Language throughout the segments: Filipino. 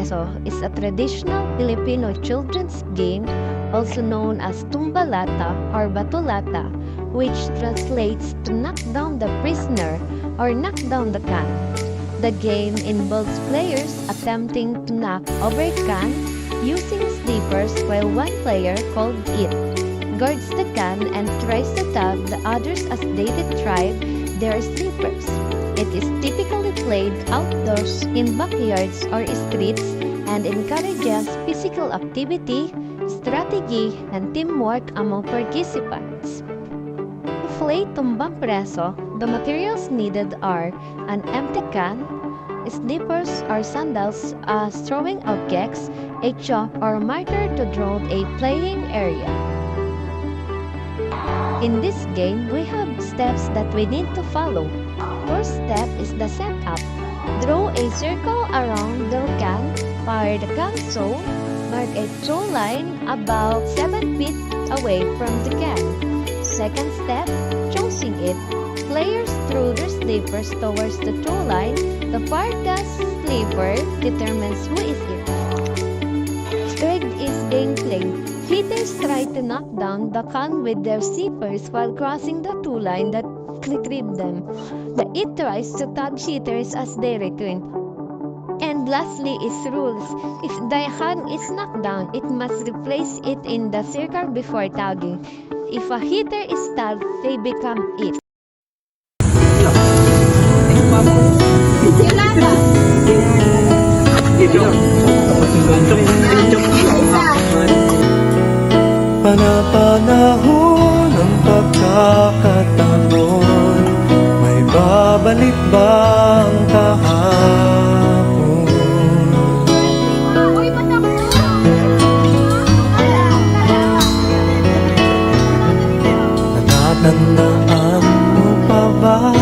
Preso is a traditional Filipino children's game, also known as tumbalata or batulata, which translates to knock down the prisoner or knock down the can. The game involves players attempting to knock over a can using sleepers, while one player, called it, guards the can and tries to tag the others as they retrieve their sleepers. It is typically played outdoors in backyards or streets and encourages physical activity, strategy, and teamwork among participants. To play tumbang preso, the materials needed are an empty can, slippers or sandals, throwing objects, a chalk or marker to draw a playing area. In this game, we have steps that we need to follow. First step is the setup. Draw a circle around the can, fire the can zone, mark a throw line about 7 feet away from the can. Second step, choosing it. Players throw their slippers towards the throw line. The farthest slipper determines who is it. Third is gameplay. Hitters try to knock down the can with their slippers while crossing the throw line that retrieve them. The it tries to tag hitters as they return. And lastly is rules. If the can is knocked down, it must replace it in the circle before tagging. If a hitter is tagged, they become it. Panapanahon ng pagkakataon, may babalik ba ang kahapon? Natatandaan mo pa ba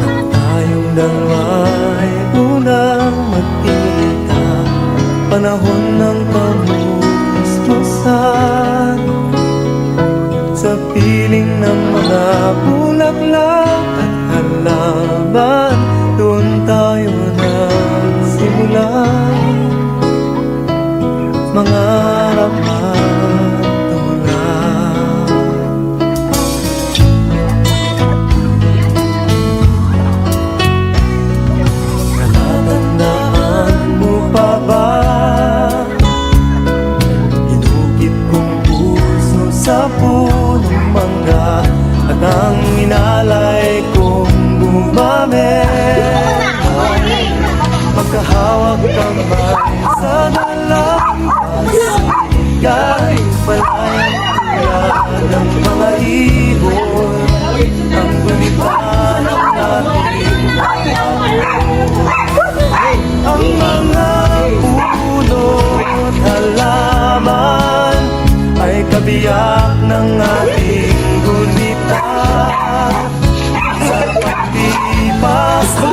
nang tayong dalawa'y unang magkita? Panahon ng pagmumustasan sa piling ng mga bulaklak at halaman, doon tayo nagsimula mangarap at tulad. Natatandaan mo pa ba sa punong mangga at ang inalay kong bumamit? Magkahawak kamay sa dalampasigan, palayang tulad ng mga ibon, ang gulitan ng ating ang mga puno at halaman ay kabiyak ng ating gunitan. Sa pagtipas ng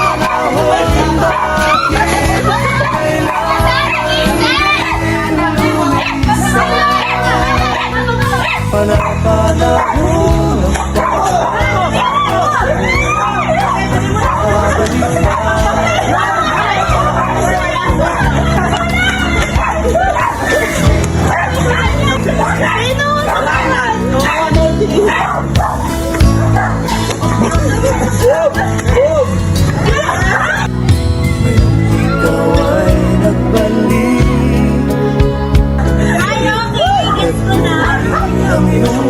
panahon, bakit kailangan lumisan? Panapanahon ng ngayong ikaw ay nagbalik, ang iyong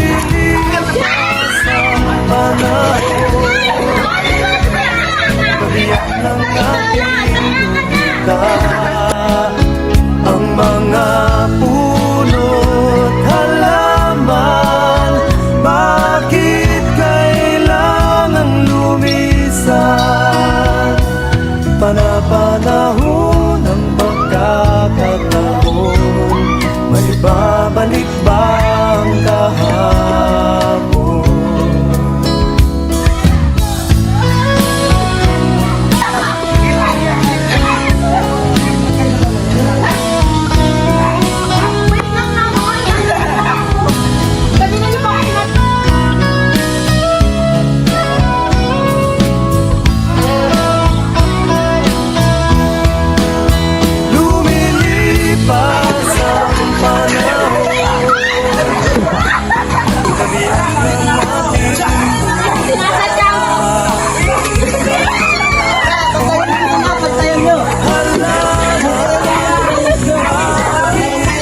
lumilipas ang panahon. Babalik ba ang kahapon? Lumilipas ang panahon, kabiyak ng ating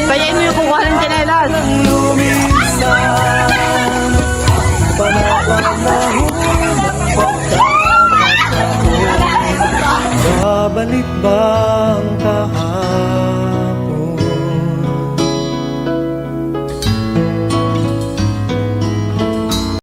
Payain mo yung kukuha ng tsinelas. lumisan. Panapanahon ng pagkakataon, babalik ba ang kahapon?